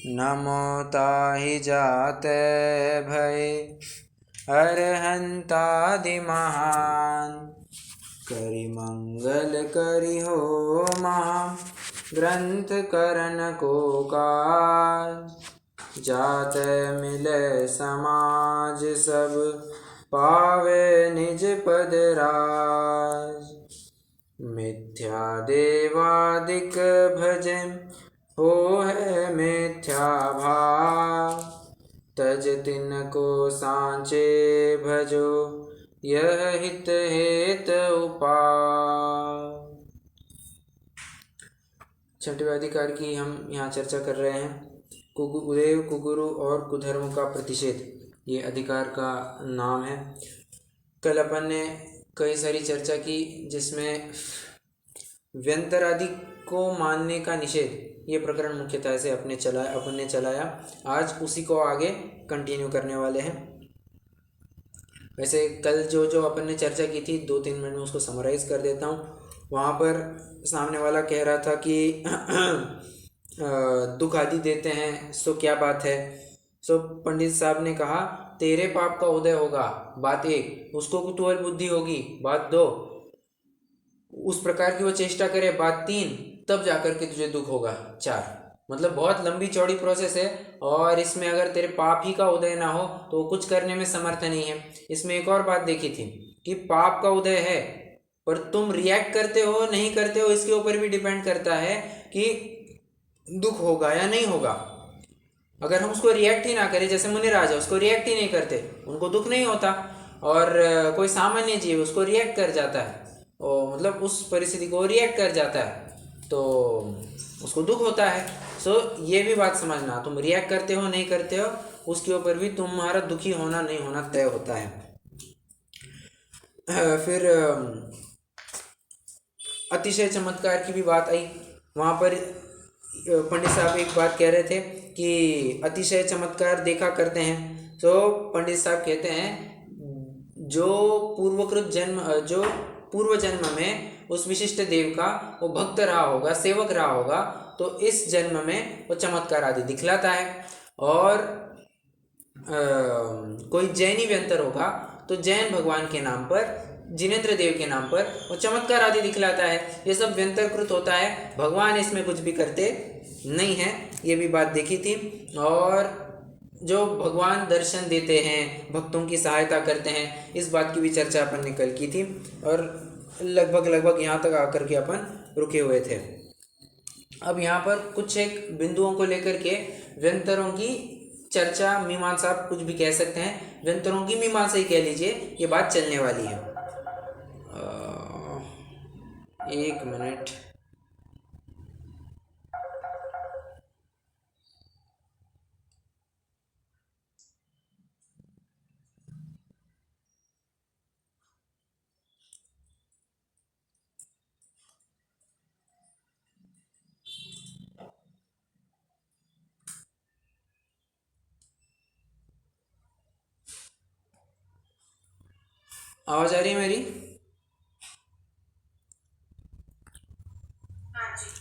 नमो ताहि जाते भय अरहंतादि महान। करि मंगल करि हो महा ग्रंथ करन को काज। जाते मिले समाज सब पावे निज पद राज। मिथ्या देवादिक भजे हो है मिथ्या भाव। तज तिनको सांचे भजो यह हित हेत उपाय। छठवें अधिकार की हम यहाँ चर्चा कर रहे हैं। कुदेव कुगुरु और कुधर्म का प्रतिषेध, ये अधिकार का नाम है। कल अपन ने कई सारी चर्चा की जिसमें व्यंतर आदि को मानने का निषेध, ये प्रकरण मुख्यतः से अपन ने चलाया। आज उसी को आगे कंटिन्यू करने वाले हैं। वैसे कल जो अपन ने चर्चा की थी 2-3 मिनट में उसको समराइज कर देता हूँ। वहाँ पर सामने वाला कह रहा था कि दुख आदि देते हैं, सो क्या बात है। सो पंडित साहब ने कहा तेरे पाप का उदय होगा, बात 1। उसको कुतूहल बुद्धि होगी, बात 2। उस प्रकार की वो चेष्टा करे, बात 3। तब जाकर के तुझे दुख होगा, 4। मतलब बहुत लंबी चौड़ी प्रोसेस है। और इसमें अगर तेरे पाप ही का उदय ना हो तो कुछ करने में समर्थ नहीं है। इसमें एक और बात देखी थी कि पाप का उदय है, पर तुम रिएक्ट करते हो नहीं करते हो इसके ऊपर भी डिपेंड करता है कि दुख होगा या नहीं होगा। अगर हम उसको रिएक्ट ही ना करें, जैसे मुनिराज है उसको रिएक्ट ही नहीं करते, उनको दुख नहीं होता। और कोई सामान्य जीव उसको रिएक्ट कर जाता है, और मतलब उस परिस्थिति को रिएक्ट कर जाता है तो उसको दुख होता है। सो ये भी बात समझना, तुम रिएक्ट करते हो नहीं करते हो उसके ऊपर भी तुम्हारा दुखी होना नहीं होना तय होता है। फिर अतिशय चमत्कार की भी बात आई। वहाँ पर पंडित साहब एक बात कह रहे थे कि अतिशय चमत्कार देखा करते हैं। तो पंडित साहब कहते हैं जो पूर्व जन्म में उस विशिष्ट देव का वो भक्त रहा होगा, सेवक रहा होगा, तो इस जन्म में वो चमत्कार आदि दिखलाता है। और कोई जैनी व्यंतर होगा तो जैन भगवान के नाम पर, जिनेंद्र देव के नाम पर वो चमत्कार आदि दिखलाता है। ये सब व्यंतरकृत होता है, भगवान इसमें कुछ भी करते नहीं है। ये भी बात देखी थी। और जो भगवान दर्शन देते हैं, भक्तों की सहायता करते हैं, इस बात की भी चर्चा अपन ने कल की थी। और लगभग यहाँ तक आकर के अपन रुके हुए थे। अब यहाँ पर कुछ एक बिंदुओं को लेकर के व्यंतरों की चर्चा, मीमांसा, आप कुछ भी कह सकते हैं, व्यंतरों की मीमांसा ही कह लीजिए, ये बात चलने वाली है। 1 मिनट। आवाज आ रही है मेरी?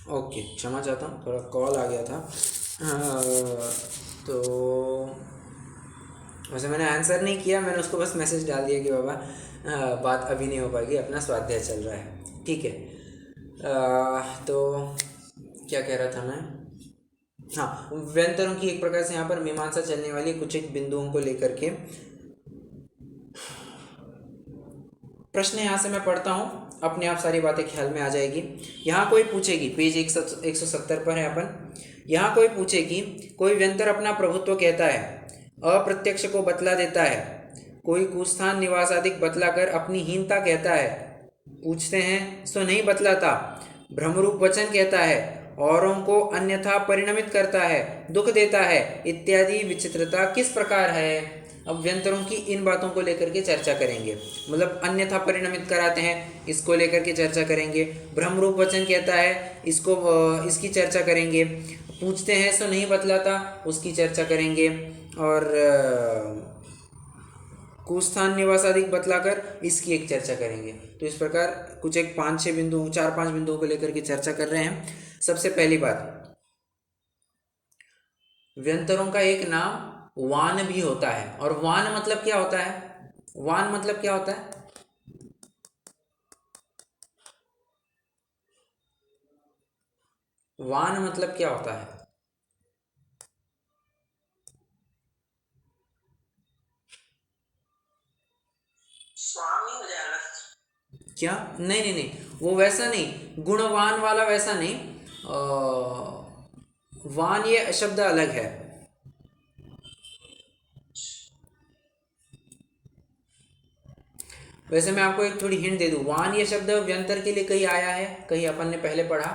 ओके, क्षमा चाहता हूँ, थोड़ा कॉल आ गया था। तो वैसे मैंने आंसर नहीं किया, मैंने उसको बस मैसेज डाल दिया कि बाबा बात अभी नहीं हो पाएगी, अपना स्वाध्याय चल रहा है, ठीक है। तो क्या कह रहा था मैं? हाँ, व्यंतरों की एक प्रकार से यहाँ पर मीमांसा चलने वाली कुछ एक बिंदुओं को लेकर के। प्रश्न यहाँ से मैं पढ़ता हूँ, अपने आप सारी बातें ख्याल में आ जाएगी। यहाँ कोई पूछेगी, पेज 170 पर है अपन। यहाँ कोई पूछेगी, कोई व्यंतर अपना प्रभुत्व कहता है, अप्रत्यक्ष को बतला देता है। कोई कुस्थान निवास आदि बतलाकर अपनी हीनता कहता है। पूछते हैं सो नहीं बतलाता, भ्रमरूप वचन कहता है, औरों को अन्यथा परिणमित करता है, दुख देता है, इत्यादि विचित्रता किस प्रकार है। अब व्यंतरों की इन बातों को लेकर के चर्चा करेंगे। मतलब अन्यथा परिणमित कराते हैं, इसको लेकर के चर्चा करेंगे। भ्रमरूप वचन कहता है, इसकी चर्चा करेंगे। पूछते हैं सो नहीं बतलाता, उसकी चर्चा करेंगे। और कुस्थान निवास आदि बतलाकर इसकी एक चर्चा करेंगे। तो इस प्रकार कुछ एक 4-5 बिंदुओं को लेकर के चर्चा कर रहे हैं। सबसे पहली बात, व्यंतरों का एक नाम वान भी होता है। और वान मतलब क्या होता है? वान मतलब क्या होता है? वान मतलब क्या होता है? स्वामी हो जाएगा। क्या? नहीं नहीं नहीं, वो वैसा नहीं, गुणवान वाला वैसा नहीं। वान ये शब्द अलग है। वैसे मैं आपको एक थोड़ी हिंट दे दूं, वान ये शब्द व्यंतर के लिए कहीं आया है, कहीं अपन ने पहले पढ़ा।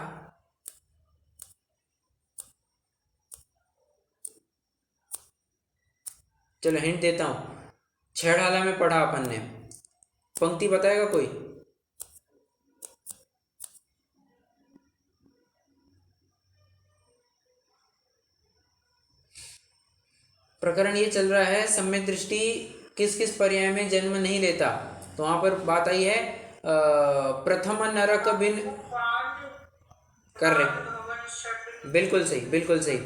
चलो हिंट देता हूँ, छेड़ाला में पढ़ा अपन ने। पंक्ति बताएगा कोई? प्रकरण ये चल रहा है, सम्यक दृष्टि किस किस पर्याय में जन्म नहीं लेता। तो वहां पर बात आई है प्रथम नरक बिन कर रहे। बिल्कुल सही, बिल्कुल सही।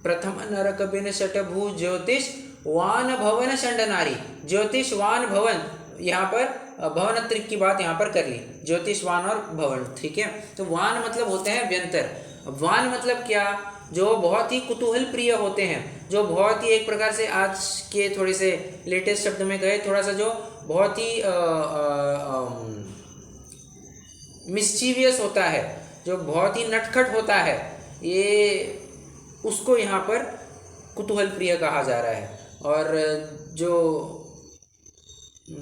प्रथम नरक बिन शट भू ज्योतिष वान भवन षंड नारी। ज्योतिष वान भवन, यहाँ पर भवन त्रिक की बात यहाँ पर कर ली, ज्योतिष वान और भवन, ठीक है। तो वान मतलब होते हैं व्यंतर। वान मतलब क्या? जो बहुत ही कुतूहल प्रिय होते हैं, जो बहुत ही एक प्रकार से आज के थोड़े से लेटेस्ट शब्द में गए, थोड़ा सा जो बहुत ही मिस्चीवियस होता है, जो बहुत ही नटखट होता है, ये उसको यहाँ पर कुतूहल प्रिय कहा जा रहा है। और जो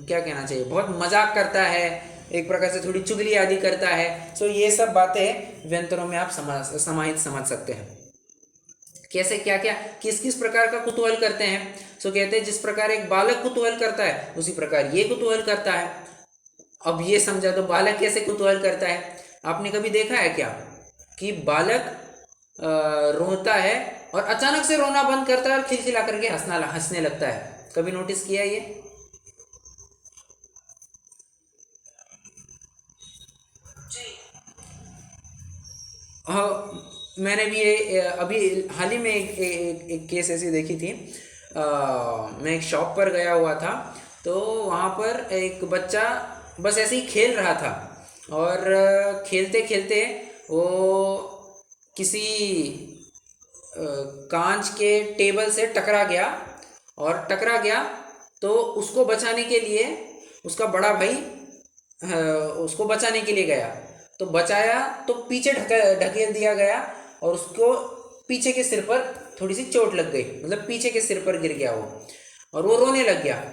क्या कहना चाहिए, बहुत मजाक करता है, एक प्रकार से थोड़ी चुगली आदि करता है। सो ये सब बातें व्यंतरों में आप समाहित समझ सकते हैं। कैसे, क्या क्या, किस किस प्रकार का कुतूहल करते हैं। सो कहते हैं जिस प्रकार एक बालक कुतूहल करता है उसी प्रकार ये कुतूहल करता है। अब ये समझा तो बालक कैसे कुतूहल करता है। आपने कभी देखा है क्या कि बालक रोता है और अचानक से रोना बंद करता है और खिलखिला करके हंसने लगता है? कभी नोटिस किया ये? हाँ, मैंने भी ये अभी हाल ही में एक केस ऐसी देखी थी। मैं एक शॉप पर गया हुआ था, तो वहाँ पर एक बच्चा बस ऐसे ही खेल रहा था। और खेलते खेलते वो किसी कांच के टेबल से टकरा गया। और टकरा गया तो उसको बचाने के लिए उसका बड़ा भाई उसको बचाने के लिए गया। तो बचाया तो पीछे ढकेल दिया गया और उसको पीछे के सिर पर थोड़ी सी चोट लग गई, मतलब पीछे के सिर पर गिर गया वो, और वो रोने लग गया।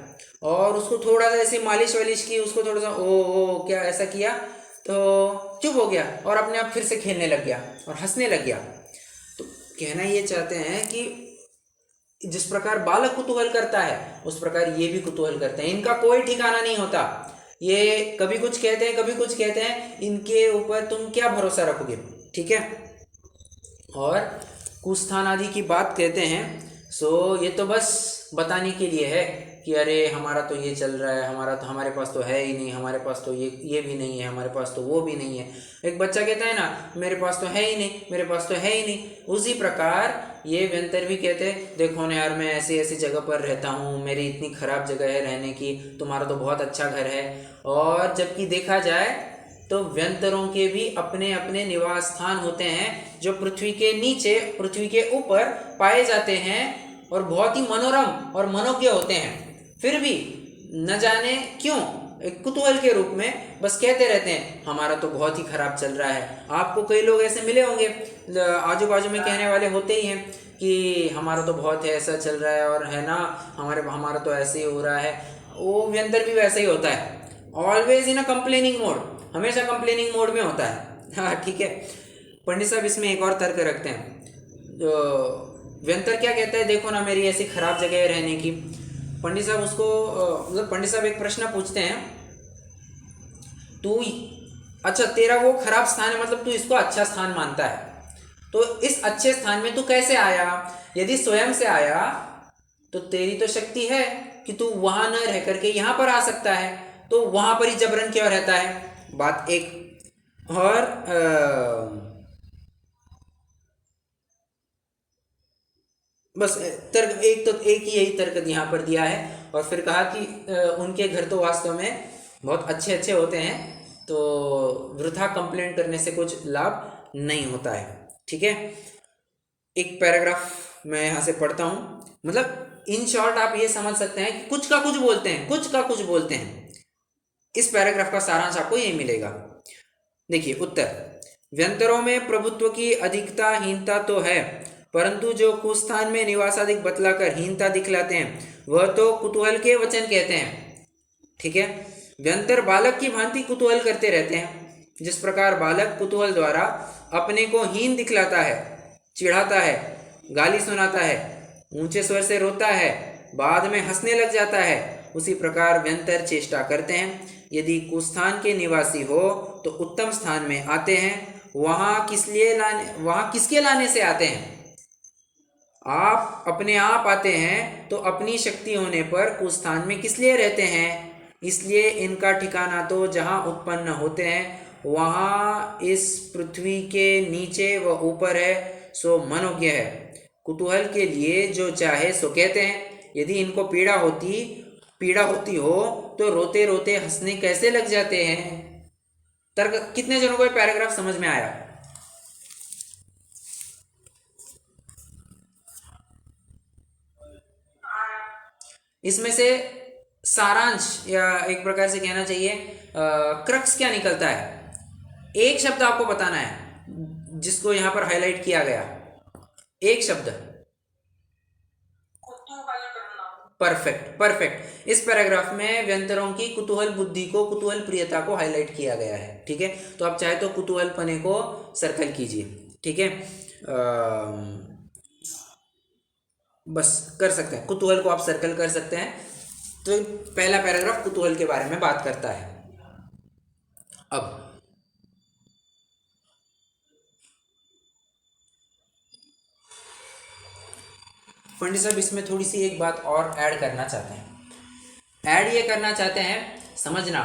और उसको थोड़ा सा ऐसे मालिश वालिश की, उसको थोड़ा सा ओ क्या ऐसा किया, तो चुप हो गया और अपने आप फिर से खेलने लग गया और हंसने लग गया। तो कहना ये चाहते हैं कि जिस प्रकार बालक कुतूहल करता है उस प्रकार ये भी कुतूहल करते हैं। इनका कोई ठिकाना नहीं होता, ये कभी कुछ कहते हैं कभी कुछ कहते हैं, इनके ऊपर तुम क्या भरोसा रखोगे, ठीक है। और कुस्थान आदि की बात कहते हैं, सो ये तो बस बताने के लिए है कि अरे हमारा तो ये चल रहा है, हमारा तो, हमारे पास तो है ही नहीं, हमारे पास तो ये भी नहीं है, हमारे पास तो वो भी नहीं है। एक बच्चा कहता है ना, मेरे पास तो है ही नहीं, मेरे पास तो है ही नहीं। उसी प्रकार ये व्यंतर भी कहते हैं, देखो ना यार, मैं ऐसी ऐसी जगह पर रहता हूँ, मेरी इतनी खराब जगह है रहने की, तुम्हारा तो बहुत अच्छा घर है। और जबकि देखा जाए तो व्यंतरों के भी अपने अपने निवास स्थान होते हैं, जो पृथ्वी के नीचे पृथ्वी के ऊपर पाए जाते हैं और बहुत ही मनोरम और मनोज्ञ होते हैं। फिर भी न जाने क्यों एक कुतूहल के रूप में बस कहते रहते हैं हमारा तो बहुत ही खराब चल रहा है। आपको कई लोग ऐसे मिले होंगे, आजू बाजू में कहने वाले होते ही हैं कि हमारा तो बहुत है, ऐसा चल रहा है, और है ना, हमारा तो ऐसे ही हो रहा है। वो व्यंतर भी वैसे ही होता है, always in a complaining mode, हमेशा कंप्लेनिंग मोड में होता है। हाँ ठीक है। पंडित साहब इसमें एक और तर्क रखते हैं। जो व्यंतर क्या कहता है, देखो ना मेरी ऐसी खराब जगह है रहने की। पंडित साहब उसको मतलब पंडित साहब एक प्रश्न पूछते हैं, तू अच्छा तेरा वो खराब स्थान है, मतलब तू इसको अच्छा स्थान मानता है, तो इस अच्छे स्थान में तू कैसे आया? यदि स्वयं से आया तो तेरी तो शक्ति है कि तू वहां न रह करके यहाँ पर आ सकता है, तो वहां पर ही जबरन क्यों रहता है? बात एक। और बस तर्क एक ही यही तर्क यहाँ पर दिया है। और फिर कहा कि उनके घर तो वास्तव में बहुत अच्छे अच्छे होते हैं, तो वृथा कंप्लेंट करने से कुछ लाभ नहीं होता है। ठीक है, एक पैराग्राफ मैं यहाँ से पढ़ता हूँ। मतलब इन शॉर्ट आप ये समझ सकते हैं कि कुछ का कुछ बोलते हैं, कुछ का कुछ बोलते हैं। इस पैराग्राफ का सारांश आपको यही मिलेगा। देखिए उत्तर, व्यंतरों में प्रभुत्व की अधिकता हीनता तो है, परंतु जो कुस्थान में निवासाधिक बतलाकर हीनता दिखलाते हैं वह तो कुतूहल के वचन कहते हैं। ठीक है, व्यंतर बालक की भांति कुतूहल करते रहते हैं। जिस प्रकार बालक कुतूहल द्वारा अपने को हीन दिखलाता है, चिढ़ाता है, गाली सुनाता है, ऊंचे स्वर से रोता है, बाद में हंसने लग जाता है, उसी प्रकार व्यंतर चेष्टा करते हैं। यदि कुस्थान के निवासी हो तो उत्तम स्थान में आते हैं, वहाँ किसके लाने से आते हैं? आप अपने आप आते हैं, तो अपनी शक्ति होने पर कुस्थान में किस लिए रहते हैं? इसलिए इनका ठिकाना तो जहाँ उत्पन्न होते हैं वहाँ इस पृथ्वी के नीचे व ऊपर है, सो मनोज्ञ है। कुतूहल के लिए जो चाहे सो कहते हैं। यदि इनको पीड़ा होती हो तो रोते रोते हंसने कैसे लग जाते हैं? तर्क कितने जनों को ये पैराग्राफ समझ में आया? इसमें से सारांश या एक प्रकार से कहना चाहिए क्रक्स क्या निकलता है? एक शब्द आपको बताना है जिसको यहाँ पर हाईलाइट किया गया, एक शब्द। कुतूहल करना। परफेक्ट। इस पैराग्राफ में व्यंतरों की कुतूहल बुद्धि को, कुतूहल प्रियता को हाईलाइट किया गया है। ठीक है, तो आप चाहे तो कुतूहल पने को सर्कल कीजिए। ठीक है, बस कर सकते हैं, कुतूहल को आप सर्कल कर सकते हैं। तो पहला पैराग्राफ कुतूहल के बारे में बात करता है। अब पंडित साहब इसमें थोड़ी सी एक बात और ऐड करना चाहते हैं। ऐड ये करना चाहते हैं, समझना,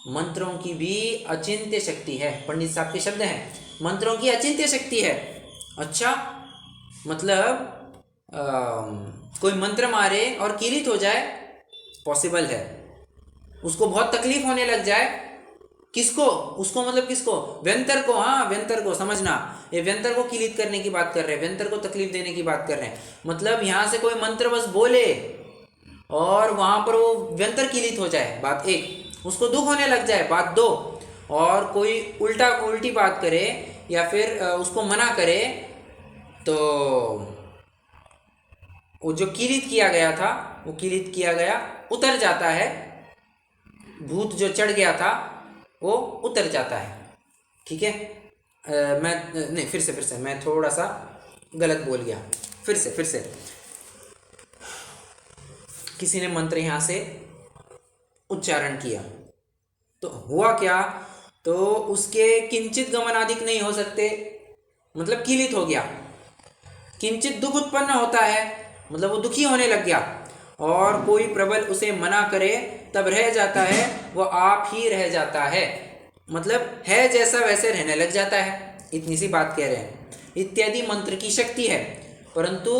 मंत्रों की भी अचिंत्य शक्ति है। पंडित साहब के शब्द हैं, मंत्रों की अचिंत्य शक्ति है। अच्छा, मतलब कोई मंत्र मारे और किलित हो जाए, पॉसिबल है। उसको बहुत तकलीफ होने लग जाए, किसको? उसको मतलब किसको? व्यंतर को। हाँ, व्यंतर को, समझना, ये व्यंतर को किलित करने की बात कर रहे हैं, व्यंतर को तकलीफ देने की बात कर रहे हैं। मतलब यहाँ से कोई मंत्र बस बोले और वहाँ पर वो व्यंतर किलित हो जाए, बात एक। उसको दुख होने लग जाए, बात दो। और कोई उल्टी बात करे या फिर उसको मना करे, तो वो जो किलित किया गया था, वो किलित किया गया उतर जाता है। भूत जो चढ़ गया था वो उतर जाता है। ठीक है, फिर से मैं थोड़ा सा गलत बोल गया। फिर से किसी ने मंत्र यहाँ से उच्चारण किया तो हुआ क्या? तो उसके किंचित गमनाधिक नहीं हो सकते, मतलब किलित हो गया। किंचित दुख उत्पन्न होता है, मतलब वो दुखी होने लग गया। और कोई प्रबल उसे मना करे तब रह जाता है, वो आप ही रह जाता है। मतलब है जैसा वैसे रहने लग जाता है। इतनी सी बात कह रहे हैं। इत्यादि मंत्र की शक्ति है। परंतु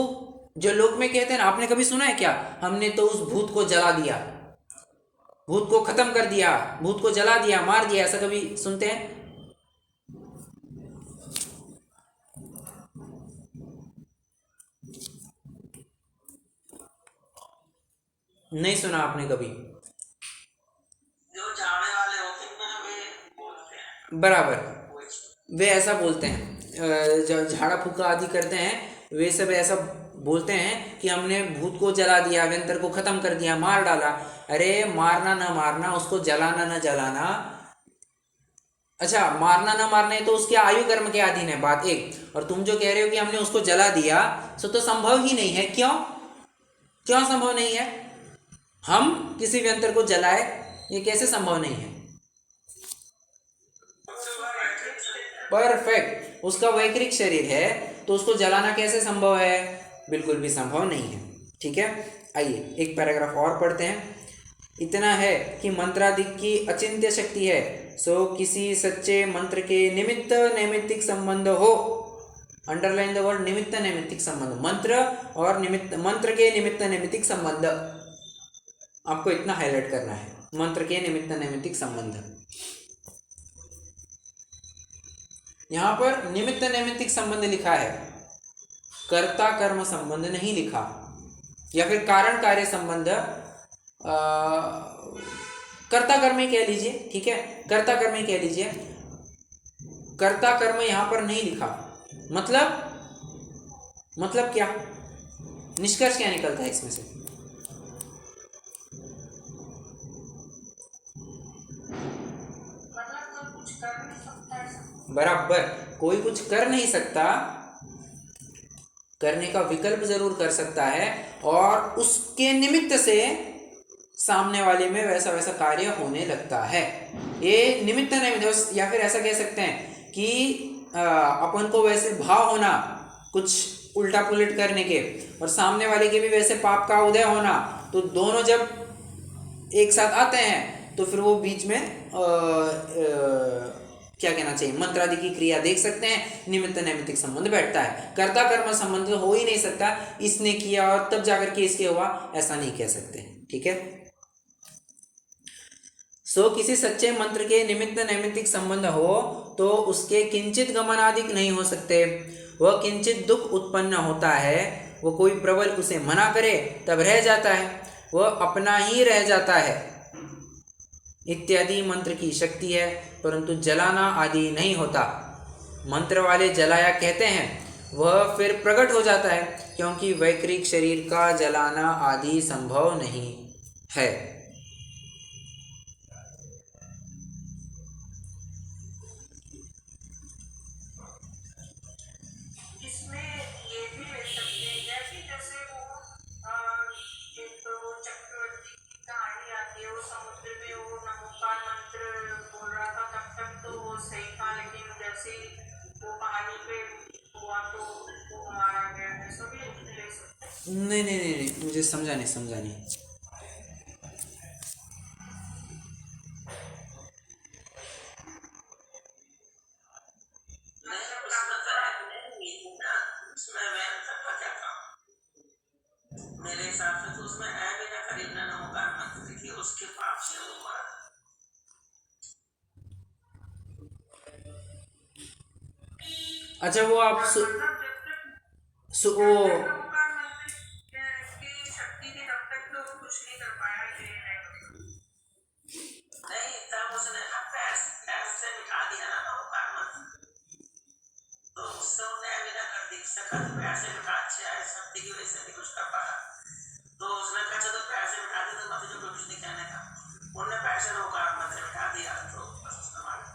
जो लोक में कहते हैं ना, आपने कभी सुना है क्या? हमने तो उस भूत को जला दिया, भूत को खत्म कर दिया, भूत को जला दिया, मार दिया, ऐसा कभी सुनते हैं? नहीं सुना आपने कभी? जो जाने वाले होते हैं वे बोलते हैं। बराबर, वे ऐसा बोलते हैं। जो झाड़ा फूका आदि करते हैं, वे सब ऐसा बोलते हैं कि हमने भूत को जला दिया, व्यंतर को खत्म कर दिया, मार डाला। अरे मारना न मारना, उसको जलाना न जलाना, अच्छा मारना न मारना, तो उसके आयु कर्म के अधीन है, बात एक। और तुम जो कह रहे हो कि हमने उसको जला दिया, सो तो संभव ही नहीं है। क्यों संभव नहीं है? हम किसी व्यंतर को जलाए, ये कैसे संभव नहीं है? परफेक्ट, उसका वैकृिक शरीर है, तो उसको जलाना कैसे संभव है? बिल्कुल भी संभव नहीं है। ठीक है, आइए एक पैराग्राफ और पढ़ते हैं। इतना है कि मंत्रादि की अचिंत्य शक्ति है, सो किसी सच्चे मंत्र के निमित्त नैमित्तिक संबंध हो अंडरलाइन द वर्ड निमित्त नैमित्तिक संबंध, मंत्र और निमित्त, मंत्र के निमित्त नैमित्तिक संबंध, आपको इतना हाईलाइट करना है, मंत्र के निमित्त नैमित्तिक संबंध। यहां पर निमित्त नैमित्तिक संबंध लिखा है, कर्ता कर्म संबंध नहीं लिखा, या फिर कारण कार्य संबंध, कर्ता कर्म ही कह लीजिए, ठीक है, कर्ता कर्म ही कह लीजिए, कर्ता कर्म यहां पर नहीं लिखा। मतलब क्या, निष्कर्ष क्या निकलता है इसमें से? मतलब कुछ कर नहीं सकता है। बराबर, कोई कुछ कर नहीं सकता, करने का विकल्प जरूर कर सकता है, और उसके निमित्त से सामने वाले में वैसा वैसा कार्य होने लगता है। ये निमित्त नहीं, या फिर ऐसा कह सकते हैं कि अपन को वैसे भाव होना कुछ उल्टा पुलट करने के, और सामने वाले के भी वैसे पाप का उदय होना, तो दोनों जब एक साथ आते हैं तो फिर वो बीच में क्या कहना चाहिए, मंत्र आदि की क्रिया देख सकते हैं, निमित्त नैमित्तिक संबंध बैठता है। कर्ता कर्म संबंध हो ही नहीं सकता, इसने किया और तब जाकर के इसके हुआ, ऐसा नहीं कह सकते, ठीक है। सो किसी सच्चे मंत्र के निमित्त नैमित्तिक संबंध हो तो उसके किंचित गमनादिक नहीं हो सकते, वह किंचित दुख उत्पन्न होता है, वो कोई प्रबल उसे मना करे तब रह जाता है, वह अपना ही रह जाता है इत्यादि मंत्र की शक्ति है, परंतु जलाना आदि नहीं होता। मंत्र वाले जलाया कहते हैं, वह फिर प्रकट हो जाता है, क्योंकि वैकृक शरीर का जलाना आदि संभव नहीं है। इसमें ये भी ले सकते हैं कि जैसे वो एक तो चक्रवर्ती की कहानी आती है, वो समुद्र में वो नमोकार मंत्र बोल रहा था, तब तक तो वो सही था, लेकिन जैसे ही वो पानी पे हुआ तो वो मारा गया, ऐसा भी ले सकते हैं। नहीं नहीं नहीं नहीं, मुझे समझा नहीं। उसमें मैं था क्या था, मेरे हिसाब से तो उसमें ऐ भी ना खरीदना नमोकार मंत्र थी, उसके पाप से वो मरा। अच्छा, वो आप वो नमोकार मंत्र की शक्ति थी, तब तक तो कुछ नहीं कर पाया, नहीं तब उसने ना पैर से मिटा दिया ना नमोकार मंत्र, तो उससे उन्हें भी ना कर दी, इससे कहा तो पैर से मिटा, अच्छा है शक्ति की वजह से नहीं कुछ कर पाया, तो उसने कहा तो पैर से मिटा दी, तो मतलब जो कुछ नहीं कहने का, उन्होंने पैर से नमोकार मंत्र मिटा दिया, तो बस उसने मार दिया।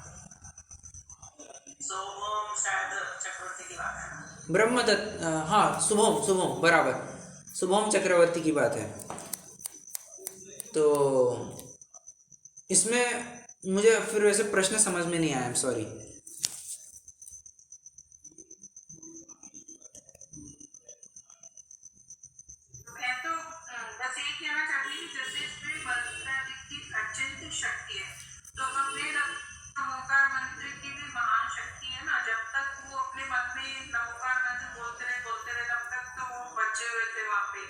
सो वो शायद चक्रवर्ती की बात है ना, ब्रह्मदत्त, हाँ, शुभम बराबर, शुभम चक्रवर्ती की बात है। तो इसमें मुझे फिर वैसे प्रश्न समझ में नहीं आया, आई एम सॉरी। मैं तो बस ये कहना चाहती हूँ कि जैसे इसमें मंत्र की अचिंत्य शक्ति है, तो हमें नमोकार मंत्र की भी महान शक्ति है ना, जब तक वो अपने मन में नमोकार मंत्र बोलते रहे तब तक तो वो बचे हुए थे वहाँ पे,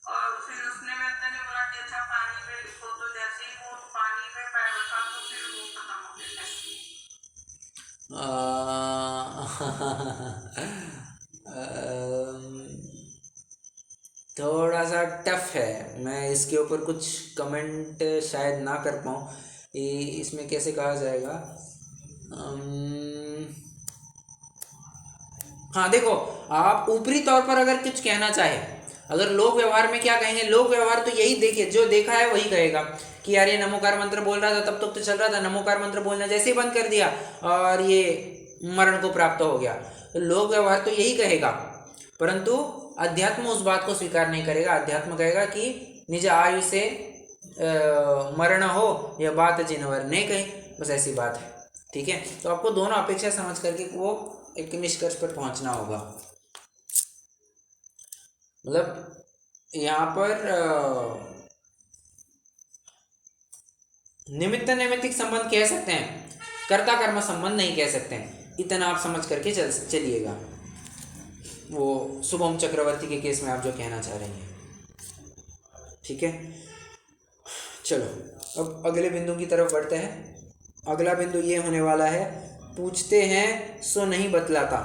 और फिर उसने मैंने बोला कि अच्छा पानी में लिखो, तो जैसे ही वो पानी में पैर रखा तो फिर वो खत्म हो गया। थोड़ा सा टफ है, मैं इसके ऊपर कुछ कमेंट शायद ना कर पाऊँ, इसमें कैसे कहा जाएगा। हाँ देखो, आप ऊपरी तौर पर अगर कुछ कहना चाहे, अगर लोक व्यवहार में क्या कहेंगे, लोक व्यवहार तो यही देखिए, जो देखा है वही कहेगा कि यार ये नमोकार मंत्र बोल रहा था तब तक तो चल रहा था, नमोकार मंत्र बोलना जैसे ही बंद कर दिया और ये मरण को प्राप्त हो गया, तो लोक व्यवहार तो यही कहेगा, परंतु अध्यात्म उस बात को स्वीकार नहीं करेगा। अध्यात्म कहेगा कि निज आयु से मरण हो, यह बात जिनवर ने कही, बस ऐसी बात है, ठीक है। तो आपको दोनों अपेक्षा समझ करके वो एक निष्कर्ष पर पहुंचना होगा। मतलब यहाँ पर निमित्त नैमित्तिक संबंध कह सकते हैं, कर्ता कर्म संबंध नहीं कह सकते हैं, इतना आप समझ करके चलिएगा। वो शुभम चक्रवर्ती के केस में आप जो कहना चाह रही हैं, ठीक है। चलो अब अगले बिंदु की तरफ बढ़ते हैं। अगला बिंदु ये होने वाला है, पूछते हैं सो नहीं बतलाता।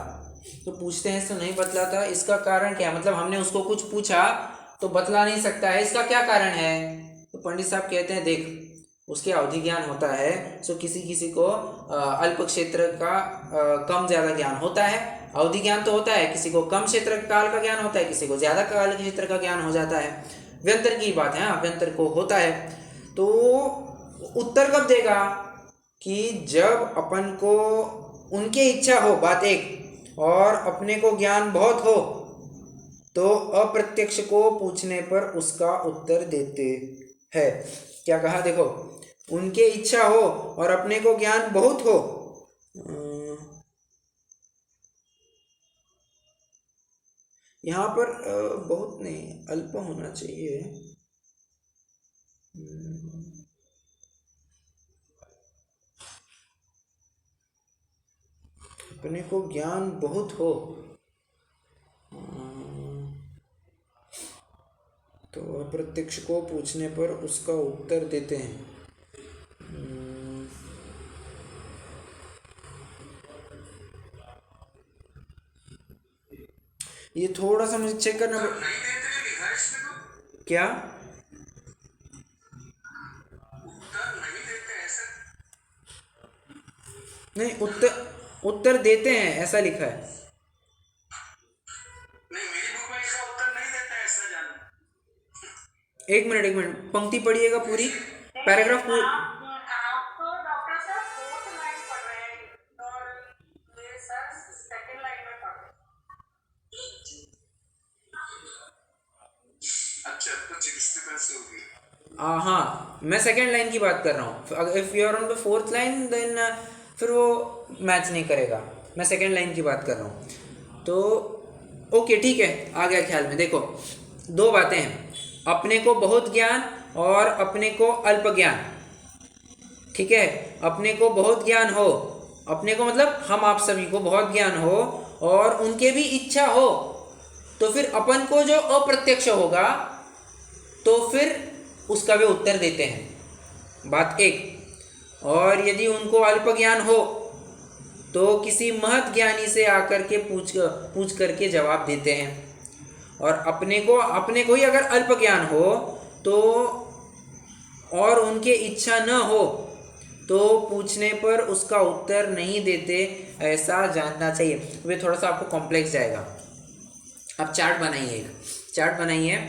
तो पूछते हैं सो नहीं बतलाता, इसका कारण क्या है? मतलब हमने उसको कुछ पूछा तो बतला नहीं सकता है, इसका क्या कारण है? तो पंडित साहब कहते हैं देख, उसके अवधि ज्ञान होता है, सो किसी किसी को अल्प क्षेत्र का कम ज़्यादा ज्ञान होता है। अवधि ज्ञान तो होता है, किसी को कम क्षेत्र काल का ज्ञान होता है, किसी को ज़्यादा काल क्षेत्र का ज्ञान हो जाता है। व्यंतर की बात है, व्यंतर को होता है। तो उत्तर कब देगा? कि जब अपन को उनकी इच्छा हो, बात एक, और अपने को ज्ञान बहुत हो, तो अप्रत्यक्ष को पूछने पर उसका उत्तर देते हैं। क्या कहा देखो, उनके इच्छा हो और अपने को ज्ञान बहुत हो। यहाँ पर बहुत नहीं, अल्प होना चाहिए। अपने को ज्ञान बहुत हो तो अप्रत्यक्ष को पूछने पर उसका उत्तर देते हैं। ये थोड़ा सा मुझे चेक करना क्या नहीं, उत्तर देते हैं ऐसा लिखा है। नहीं, मेरी बुक में इसका उत्तर नहीं देता है ऐसा जान। एक मिनट पंक्ति पढ़िएगा पूरी, पैराग्राफ पूरी। आप तो डॉक्टर साहब 4th लाइन पढ़ रहे हैं और ये सर 2nd लाइन में पढ़ रहे हैं। अच्छा, कुछ डिस्टर्बेंस होगी। हाँ, मैं सेकेंड लाइन की बात कर रहा हूँ। If you are on the 4th line then फिर वो मैच नहीं करेगा। मैं सेकेंड लाइन की बात कर रहा हूँ। तो ओके ठीक है, आ गया ख्याल में। देखो दो बातें हैं, अपने को बहुत ज्ञान और अपने को अल्प ज्ञान। ठीक है, अपने को बहुत ज्ञान हो, अपने को मतलब हम आप सभी को बहुत ज्ञान हो और उनके भी इच्छा हो, तो फिर अपन को जो अप्रत्यक्ष होगा तो फिर उसका वे उत्तर देते हैं, बात एक। और यदि उनको अल्प ज्ञान हो तो किसी महत ज्ञानी से आकर के पूछ करके जवाब देते हैं। और अपने को ही अगर अल्प ज्ञान हो तो और उनके इच्छा न हो तो पूछने पर उसका उत्तर नहीं देते, ऐसा जानना चाहिए। वे थोड़ा सा आपको कॉम्प्लेक्स जाएगा। अब चार्ट बनाइए, एक चार्ट बनाइए,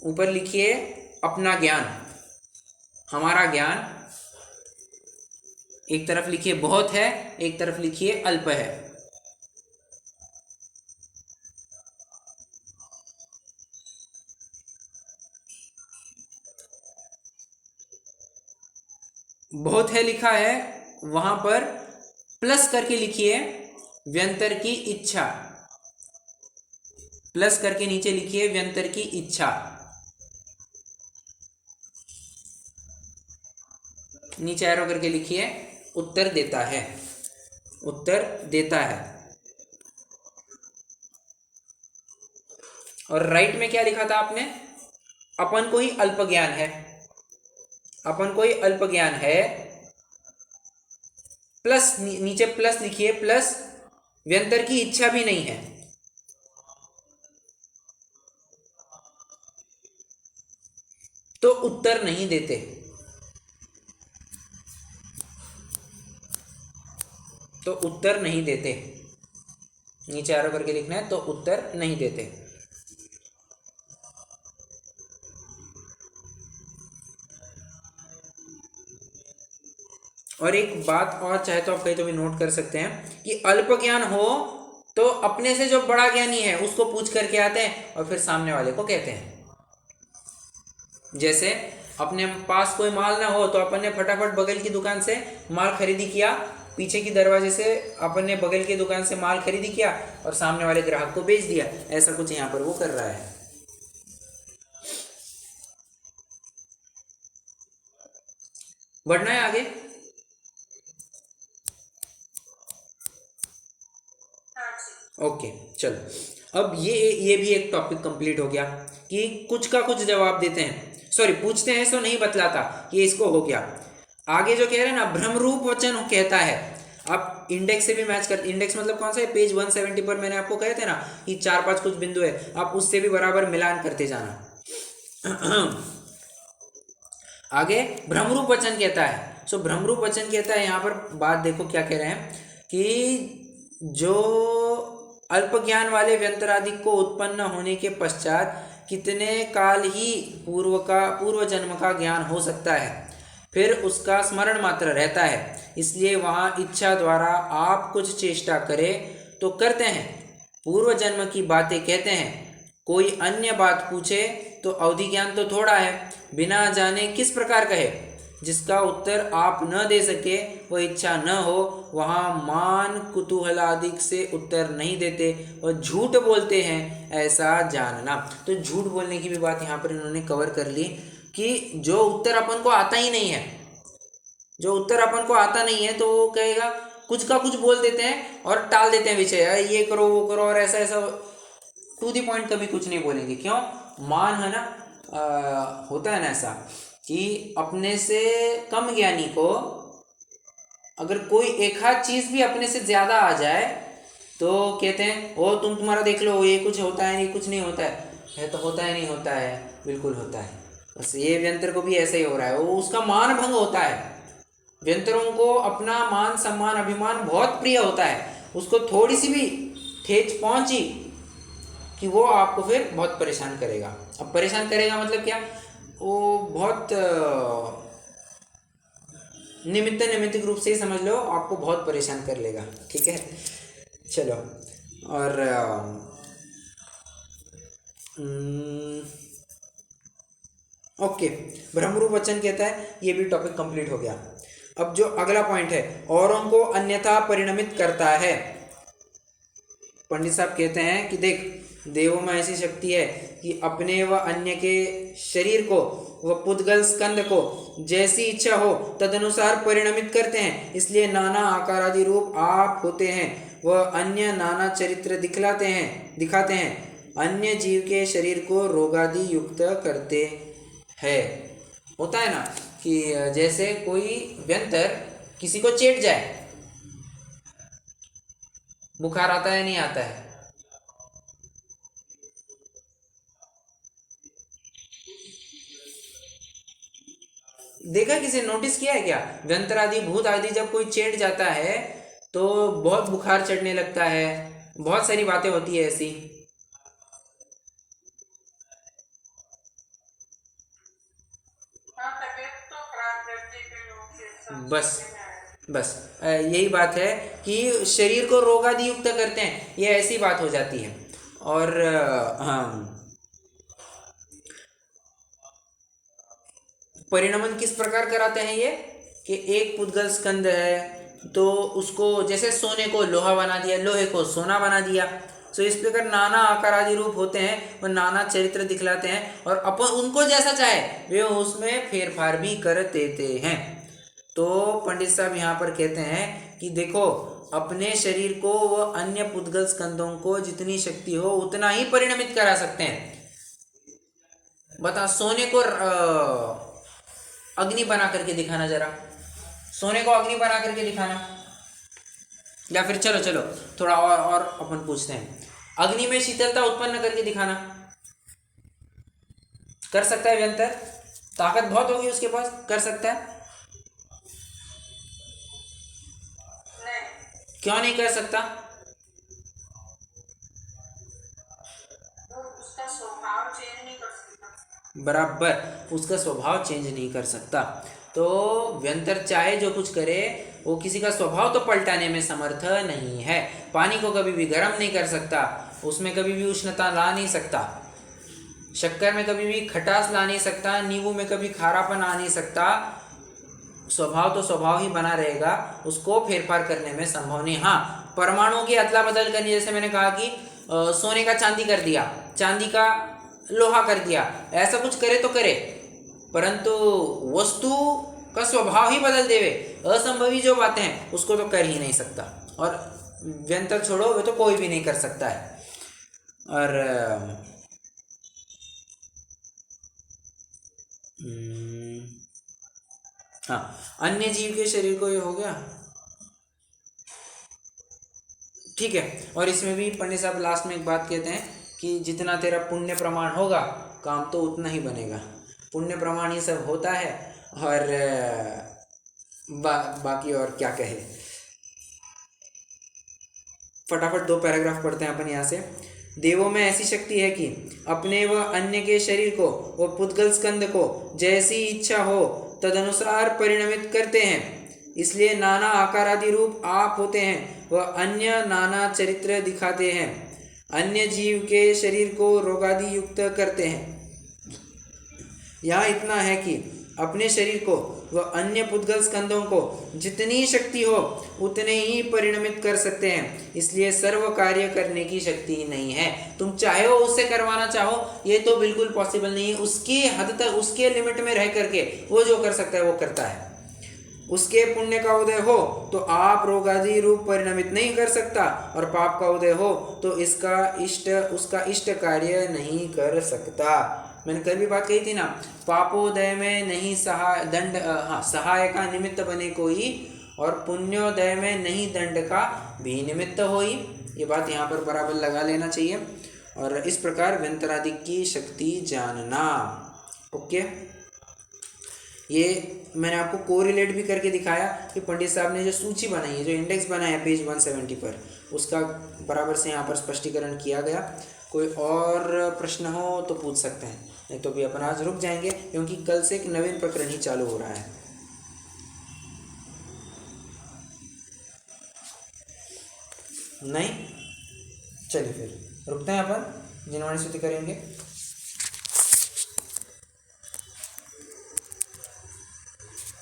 ऊपर लिखिए अपना ज्ञान, हमारा ज्ञान, एक तरफ लिखिए बहुत है, एक तरफ लिखिए अल्प है। बहुत है लिखा है, वहां पर प्लस करके लिखिए व्यंतर की इच्छा, प्लस करके नीचे लिखिए व्यंतर की इच्छा, नीचे एरो करके लिखिए उत्तर देता है, उत्तर देता है। और राइट में क्या लिखा था आपने? अपन को ही अल्प ज्ञान है, अपन को ही अल्प ज्ञान है, प्लस नीचे प्लस लिखिए, प्लस व्यंतर की इच्छा भी नहीं है। तो उत्तर नहीं देते, तो उत्तर नहीं देते, नीचे एरो करके लिखना है, तो उत्तर नहीं देते। और एक बात और चाहे तो आप कहीं तो भी नोट कर सकते हैं कि अल्प ज्ञान हो तो अपने से जो बड़ा ज्ञानी है उसको पूछ करके आते हैं और फिर सामने वाले को कहते हैं। जैसे अपने पास कोई माल ना हो तो अपन ने फटाफट बगल की दुकान से माल खरीदी किया, पीछे की दरवाजे से अपन ने बगल की दुकान से माल खरीदी किया और सामने वाले ग्राहक को बेच दिया। ऐसा कुछ यहाँ पर वो कर रहा है। बढ़ना है आगे? ओके चलो, अब ये भी एक टॉपिक कंप्लीट हो गया कि कुछ का कुछ जवाब देते हैं, सॉरी पूछते हैं सो नहीं बतलाता, ये इसको हो गया। आगे जो कह रहे हैं ना भ्रमरूप वचन कहता है, आप इंडेक्स से भी मैच करते, इंडेक्स मतलब कौन सा है, पेज 170 पर मैंने आपको कहे थे ना कि 4-5 कुछ बिंदु है, आप उससे भी बराबर मिलान करते जाना। आगे भ्रमरूप वचन कहता है, सो भ्रमरूप वचन कहता है, यहाँ पर बात देखो क्या कह रहे हैं कि जो अल्प ज्ञान वाले व्यंतरादि को उत्पन्न होने के पश्चात कितने काल ही पूर्व जन्म का ज्ञान हो सकता है, फिर उसका स्मरण मात्र रहता है, इसलिए वहाँ इच्छा द्वारा आप कुछ चेष्टा करें तो करते हैं, पूर्व जन्म की बातें कहते हैं, कोई अन्य बात पूछे तो अवधि ज्ञान तो थोड़ा है, बिना जाने किस प्रकार कहे, जिसका उत्तर आप न दे सके वह इच्छा न हो, वहाँ मान कुतूहल आदि से उत्तर नहीं देते और झूठ बोलते हैं, ऐसा जानना। तो झूठ बोलने की भी बात यहाँ पर इन्होंने कवर कर ली कि जो उत्तर अपन को आता ही नहीं है, जो उत्तर अपन को आता नहीं है तो वो कहेगा कुछ का कुछ बोल देते हैं और टाल देते हैं विषय, ये करो वो करो और ऐसा ऐसा, टू दी पॉइंट कभी कुछ नहीं बोलेंगे। क्यों? मान है ना, होता है ना ऐसा कि अपने से कम ज्ञानी को अगर कोई एक आध चीज़ भी अपने से ज़्यादा आ जाए तो कहते हैं ओ तुम्हारा देख लो, ये कुछ होता है, ये कुछ नहीं होता है तो होता है नहीं होता है, बिल्कुल होता है। बस ये व्यंतर को भी ऐसा ही हो रहा है, वो उसका मान भंग होता है। व्यंतरों को अपना मान सम्मान अभिमान बहुत प्रिय होता है, उसको थोड़ी सी भी ठेच पहुंची कि वो आपको फिर बहुत परेशान करेगा। अब परेशान करेगा मतलब क्या, वो बहुत निमित्तिक रूप से ही समझ लो, आपको बहुत परेशान कर लेगा। ठीक है, चलो। और ओके, ब्रह्मरूप वचन कहता है, ये भी टॉपिक कंप्लीट हो गया। अब जो अगला पॉइंट है, औरों को अन्यथा परिणमित करता है। पंडित साहब कहते हैं कि देख, देवों में ऐसी शक्ति है कि अपने व अन्य के शरीर को व पुद्गल स्कंद को जैसी इच्छा हो तदनुसार परिणमित करते हैं, इसलिए नाना आकार आदि रूप आप होते हैं व अन्य नाना चरित्र दिखाते हैं, अन्य जीव के शरीर को रोगादि युक्त करते हैं। होता है ना कि जैसे कोई व्यंतर किसी को चेट जाए, बुखार आता है नहीं आता है, देखा किसी नोटिस किया है क्या? व्यंतर आदि भूत आदि जब कोई चेट जाता है तो बहुत बुखार चढ़ने लगता है, बहुत सारी बातें होती है ऐसी। बस यही बात है कि शरीर को रोगादि युक्त करते हैं, ये ऐसी बात हो जाती है। और हाँ, परिणमन किस प्रकार कराते हैं ये कि एक पुद्गल स्कंद है तो उसको जैसे सोने को लोहा बना दिया, लोहे को सोना बना दिया। सो इस प्रकार नाना आकार आदि रूप होते हैं, वो नाना चरित्र दिखलाते हैं और अपन उनको जैसा चाहे वे उसमें फेरफार भी कर देते हैं। तो पंडित साहब यहाँ पर कहते हैं कि देखो, अपने शरीर को व अन्य पुद्गल स्कंदों को जितनी शक्ति हो उतना ही परिणमित करा सकते हैं। बता, सोने को अग्नि बना करके दिखाना, जरा सोने को अग्नि बना करके दिखाना, या फिर चलो थोड़ा और अपन पूछते हैं, अग्नि में शीतलता उत्पन्न करके दिखाना। कर सकता है व्यंतर? ताकत बहुत होगी उसके पास, कर सकता है? क्यों नहीं कर सकता? उसका स्वभाव चेंज नहीं कर सकता। बराबर, उसका स्वभाव चेंज नहीं कर सकता। तो व्यंतर चाहे जो कुछ करे, वो किसी का स्वभाव तो पलटाने में समर्थ नहीं है। पानी को कभी भी गर्म नहीं कर सकता, उसमें कभी भी उष्णता ला नहीं सकता, शक्कर में कभी भी खटास ला नहीं सकता, नींबू में कभी खारापन आ नहीं सकता। स्वभाव तो स्वभाव ही बना रहेगा, उसको फेरफार करने में संभव नहीं। हाँ, परमाणुओं की अदला बदल करनी, जैसे मैंने कहा कि सोने का चांदी कर दिया, चांदी का लोहा कर दिया, ऐसा कुछ करे तो करे, परंतु वस्तु का स्वभाव ही बदल देवे, असंभवी जो बातें हैं उसको तो कर ही नहीं सकता। और व्यंतर छोड़ो, वे तो कोई भी नहीं कर सकता है। और हाँ, अन्य जीव के शरीर को ये हो गया, ठीक है। और इसमें भी पंडित साहब लास्ट में एक बात कहते हैं कि जितना तेरा पुण्य प्रमाण होगा काम तो उतना ही बनेगा, पुण्य प्रमाण ही सब होता है। और बाकी और क्या कहे, फटाफट 2 पैराग्राफ पढ़ते हैं अपन यहाँ से। देवों में ऐसी शक्ति है कि अपने व अन्य के शरीर को व पुद्गल स्कंद को जैसी इच्छा हो तदनुसार परिणमित करते हैं। इसलिए नाना आकार आदि रूप आप होते हैं व अन्य नाना चरित्र दिखाते हैं। अन्य जीव के शरीर को रोगादि युक्त करते हैं। यहाँ इतना है कि अपने शरीर को व अन्य पुद्गल स्कंदों को जितनी शक्ति हो उतने ही परिणमित कर सकते हैं। इसलिए सर्व कार्य करने की शक्ति नहीं है। तुम चाहे हो उससे करवाना चाहो ये तो बिल्कुल पॉसिबल नहीं है। उसकी हद तक, उसके लिमिट में रह करके वो जो कर सकता है वो करता है। उसके पुण्य का उदय हो तो आप रोगादि रूप परिणमित नहीं कर सकता, और पाप का उदय हो तो उसका इष्ट कार्य नहीं कर सकता। मैंने कल भी बात कही थी ना, पापोदय में नहीं सहाय का निमित्त बने कोई, और पुण्योदय में नहीं दंड का भी निमित्त होई। ये बात यहाँ पर बराबर लगा लेना चाहिए। और इस प्रकार व्यंतरादि की शक्ति जानना। ओके, ये मैंने आपको कोरिलेट भी करके दिखाया कि पंडित साहब ने जो सूची बनाई है, जो इंडेक्स बनाया है पेज 170 पर, उसका बराबर से यहाँ पर स्पष्टीकरण किया गया। कोई और प्रश्न हो तो पूछ सकते हैं, नहीं तो भी अपन आज रुक जाएंगे क्योंकि कल से एक नवीन प्रकरण ही चालू हो रहा है। नहीं, चलिए फिर रुकते हैं, अपन जिनवाणी स्तुति करेंगे।